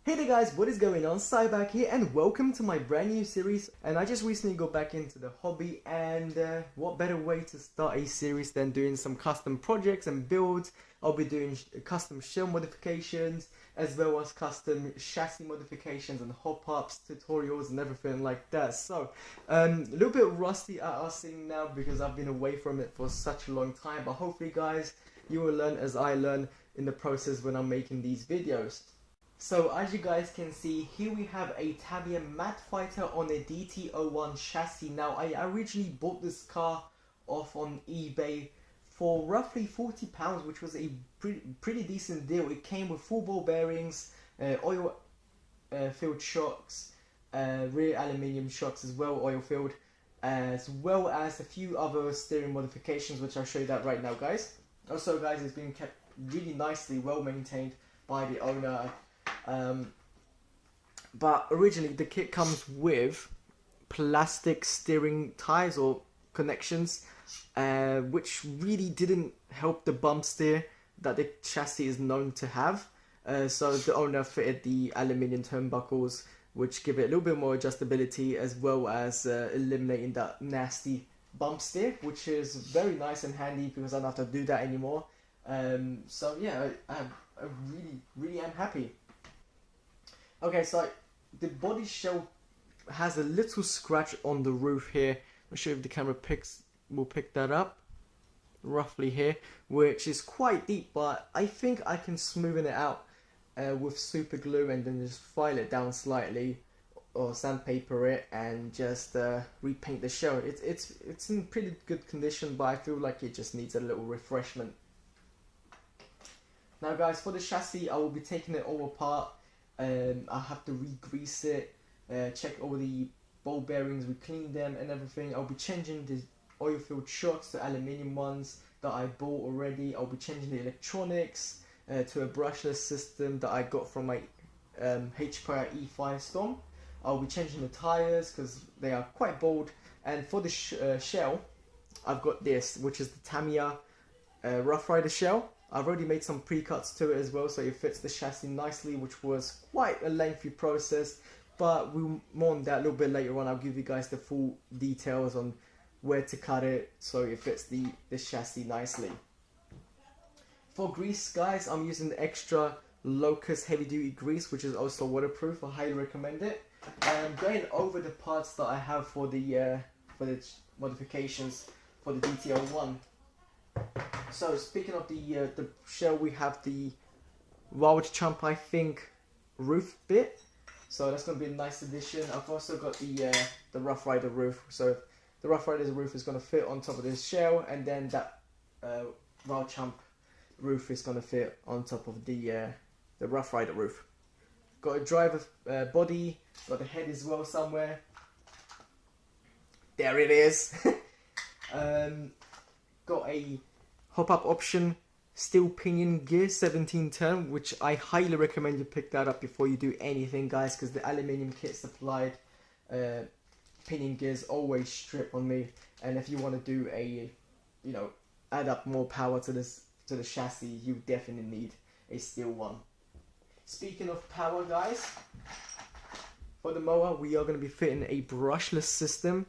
Hey there guys, what is going on? Cyback here and welcome to my brand new series. And I just recently got back into the hobby, and what better way to start a series than doing some custom projects and builds. I'll be doing custom shell modifications as well as custom chassis modifications and hop-ups, tutorials and everything like that. So a little bit rusty at us seeing now because I've been away from it for such a long time, but hopefully guys you will learn as I learn in the process when I'm making these videos. So as you guys can see, here we have a Tamiya Mad Fighter on a DT-01 chassis. Now I originally bought this car off on eBay for roughly £40, which was a pretty decent deal. It came with full ball bearings, oil filled shocks, rear aluminium shocks as well, oil filled, as well as a few other steering modifications, which I'll show you that right now guys. Also guys, it's been kept really nicely, well maintained by the owner. But originally the kit comes with plastic steering ties or connections, which really didn't help the bump steer that the chassis is known to have. So the owner fitted the aluminium turnbuckles, which give it a little bit more adjustability, as well as eliminating that nasty bump steer, which is very nice and handy because I don't have to do that anymore. So yeah, I really am happy. Okay, so the body shell has a little scratch on the roof here. I'm sure if the camera will pick that up roughly here, which is quite deep, but I think I can smoothen it out with super glue and then just file it down slightly or sandpaper it and just repaint the shell. It's in pretty good condition, but I feel like it just needs a little refreshment. Now guys, for the chassis I will be taking it all apart. I'll have to re-grease it, check all the ball bearings, we clean them and everything. I'll be changing the oil filled shocks to aluminium ones that I bought already. I'll be changing the electronics to a brushless system that I got from my HPI E5 Storm. I'll be changing the tires because they are quite bold. And for the shell, I've got this, which is the Tamiya Rough Rider shell. I've already made some pre-cuts to it as well, so it fits the chassis nicely, which was quite a lengthy process, but we'll more on that a little bit later on. I'll give you guys the full details on where to cut it so it fits the chassis nicely. For grease guys, I'm using the extra Locust heavy duty grease, which is also waterproof. I highly recommend it. And going over the parts that I have for the modifications for the DT01. So speaking of the shell, we have the Wild Chump, I think, roof bit. So that's going to be a nice addition. I've also got the Rough Rider roof. So the Rough Rider's roof is going to fit on top of this shell, and then that Wild Chump roof is going to fit on top of the Rough Rider roof. Got a driver body, got the head as well somewhere. There it is. Got a hop-up option steel pinion gear 17 turn, which I highly recommend you pick that up before you do anything guys, because the aluminium kit supplied pinion gears always strip on me, and if you want to do a add up more power to the chassis, you definitely need a steel one. Speaking of power guys, for the mower we are going to be fitting a brushless system,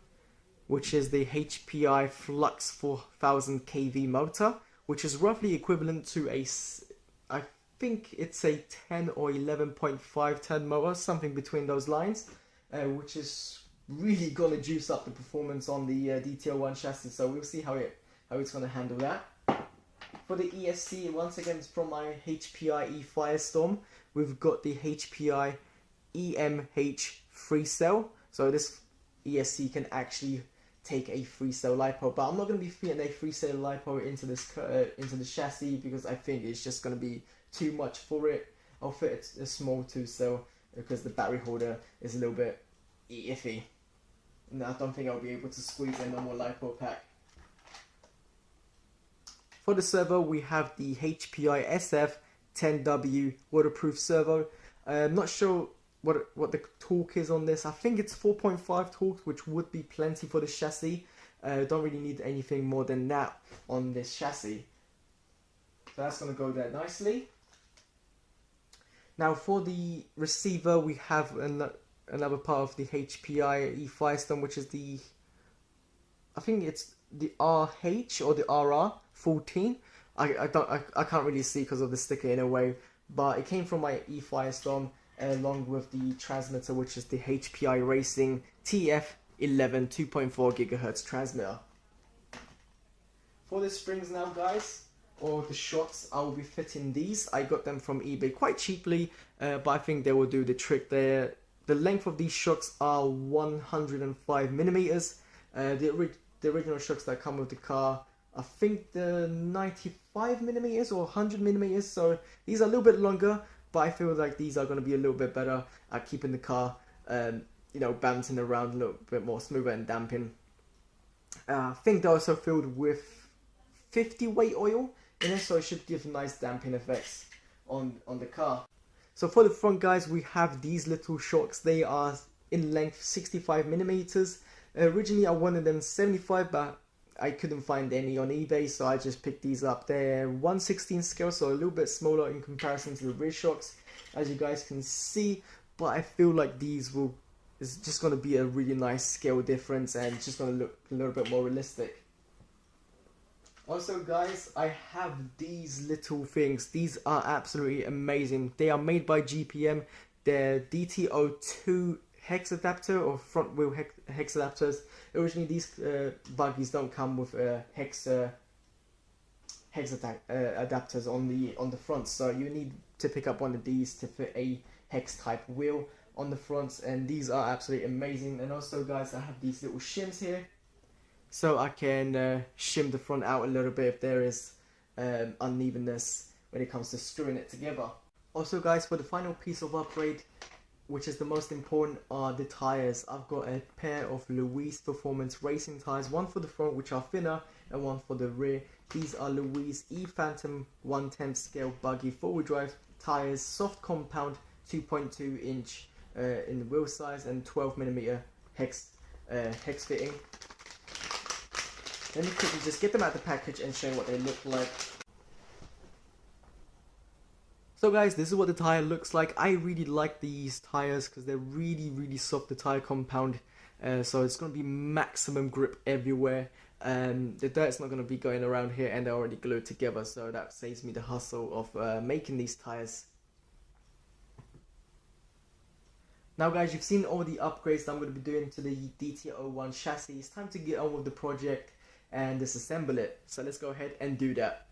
which is the HPI Flux 4000 kV motor, which is roughly equivalent to I think it's a 10 or 11.5 ton motor, something between those lines, which is really gonna juice up the performance on the DT01 chassis. So we'll see how it's gonna handle that. For the ESC, once again, it's from my HPI Firestorm. We've got the HPI EMH Freecell. So this ESC can actually take a Freecell lipo, but I'm not going to be fitting a Freecell lipo into the chassis because I think it's just going to be too much for it. I'll fit a small 2-cell because the battery holder is a little bit iffy, and I don't think I'll be able to squeeze a normal lipo pack. For the servo, we have the HPI SF10W waterproof servo. I'm not sure what the torque is on this. I think it's 4.5 torque, which would be plenty for the chassis. Don't really need anything more than that on this chassis. So that's going to go there nicely. Now for the receiver, we have another part of the HPI Firestone, which is the, I think it's the RH or the RR14. I can't really see because of the sticker in a way, but it came from my Firestone along with the transmitter, which is the HPI Racing TF11 2.4 GHz transmitter. For the springs now, guys, or the shocks, I will be fitting these. I got them from eBay quite cheaply, but I think they will do the trick there. The length of these shocks are 105 millimeters. The original shocks that come with the car, I think they're 95 millimeters or 100 millimeters. So these are a little bit longer, but I feel like these are going to be a little bit better at keeping the car, you know, bouncing around a little bit more smoother and damping. I think they're also filled with 50 weight oil in it, so it should give nice damping effects on the car. So for the front, guys, we have these little shocks. They are in length 65 millimeters. Originally I wanted them 75, but I couldn't find any on eBay, so I just picked these up. They're 1/16 scale, so a little bit smaller in comparison to the rear shocks, as you guys can see, but I feel like these is just going to be a really nice scale difference and just going to look a little bit more realistic. Also, guys, I have these little things. These are absolutely amazing. They are made by GPM. They're DT-02 hex adapter or front wheel hex adapters. Originally, these buggies don't come with hex adapters on the front, so you need to pick up one of these to fit a hex type wheel on the front, and these are absolutely amazing. And also, guys, I have these little shims here, so I can shim the front out a little bit if there is unevenness when it comes to screwing it together. Also, guys, for the final piece of upgrade, which is the most important, are the tires. I've got a pair of Louise Performance Racing tires, one for the front, which are thinner, and one for the rear. These are Louise E Phantom 1/10 scale buggy 4-wheel drive tires, soft compound, 2.2 inch in the wheel size, and 12mm hex fitting. Let me quickly just get them out of the package and show you what they look like. So guys, this is what the tire looks like. I really like these tires because they're really soft, the tire compound. So it's going to be maximum grip everywhere. The dirt's not going to be going around here, and they're already glued together, so that saves me the hustle of making these tires. Now guys, you've seen all the upgrades that I'm going to be doing to the DT01 chassis. It's time to get on with the project and disassemble it. So let's go ahead and do that.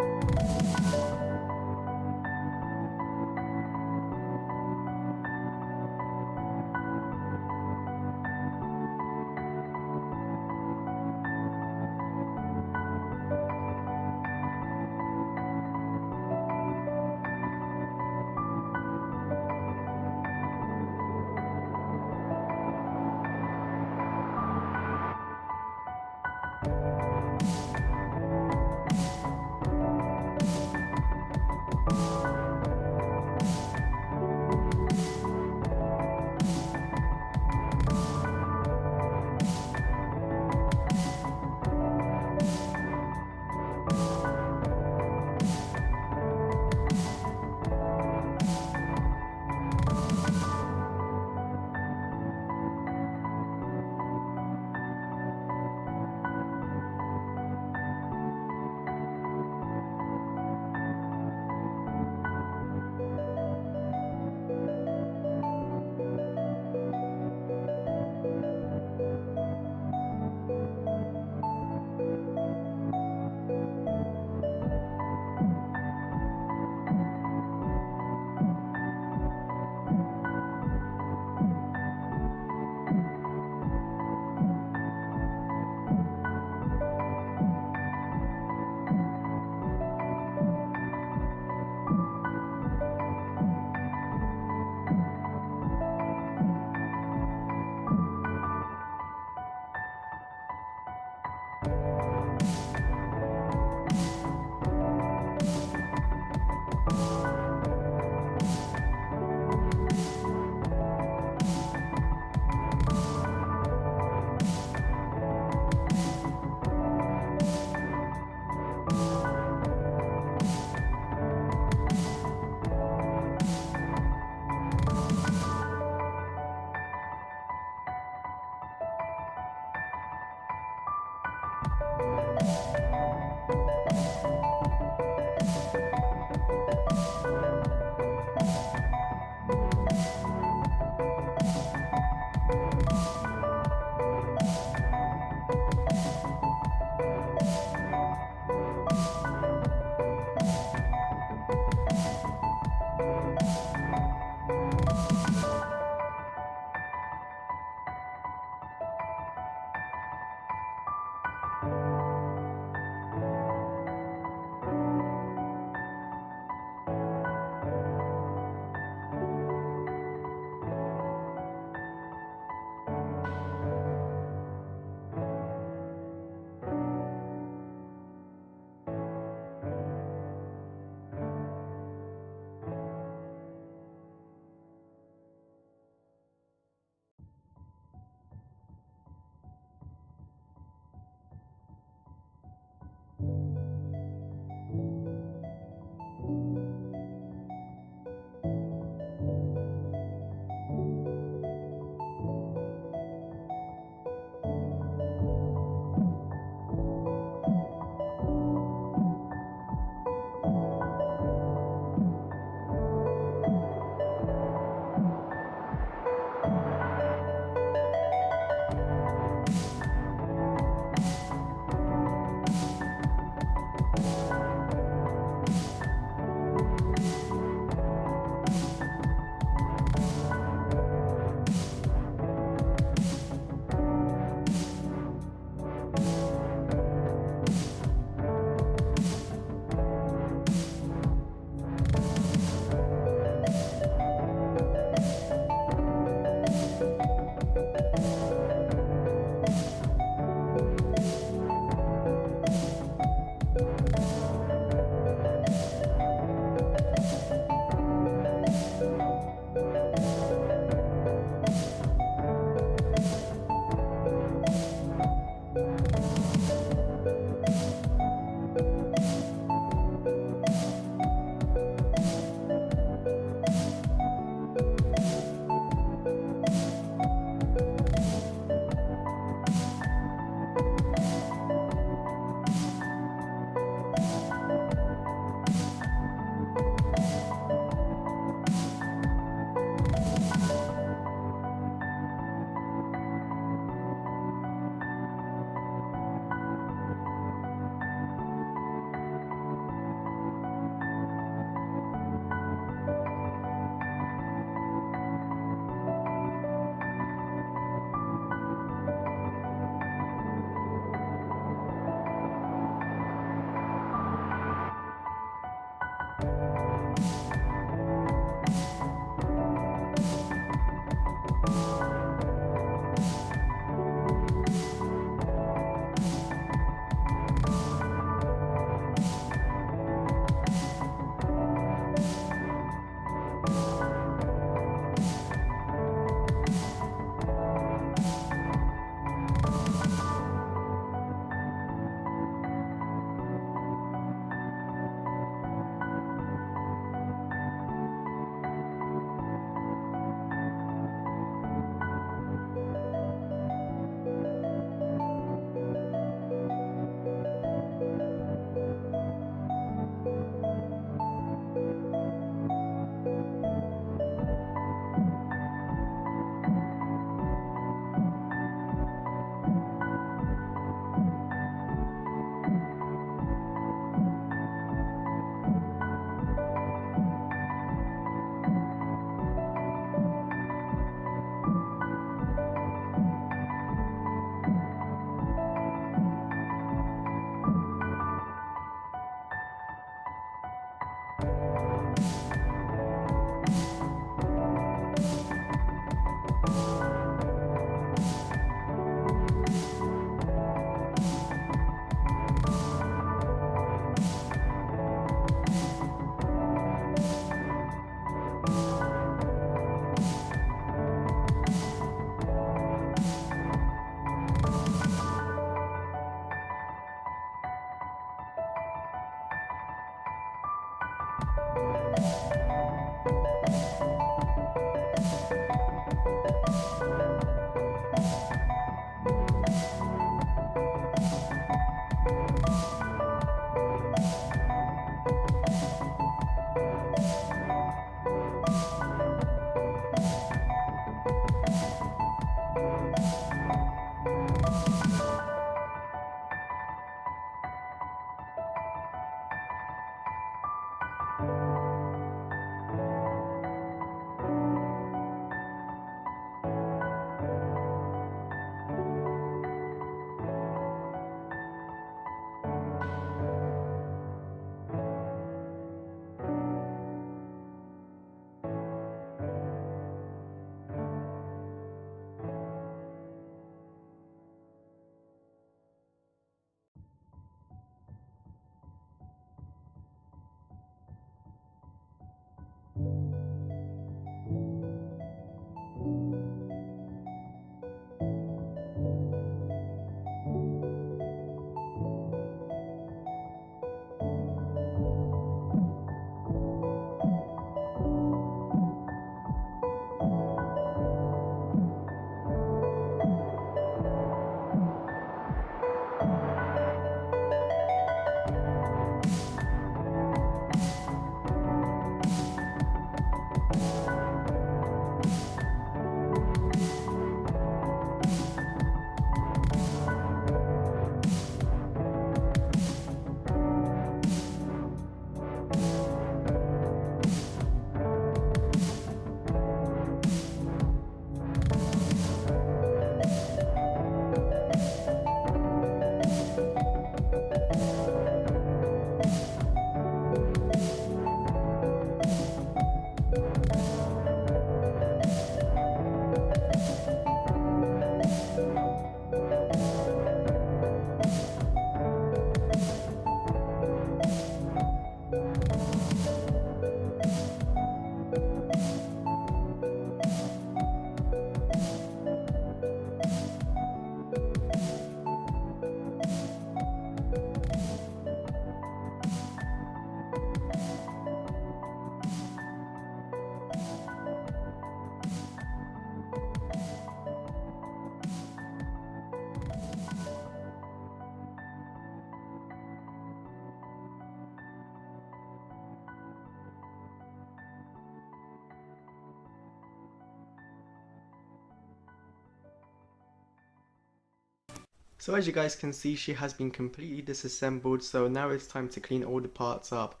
So as you guys can see, she has been completely disassembled, so now it's time to clean all the parts up,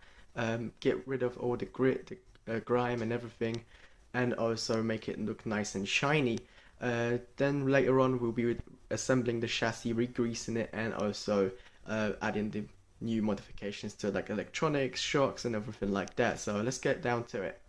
get rid of all the grit, the grime and everything, and also make it look nice and shiny. Then later on we'll be assembling the chassis, re-greasing it, and also adding the new modifications to like electronics, shocks and everything like that. So let's get down to it.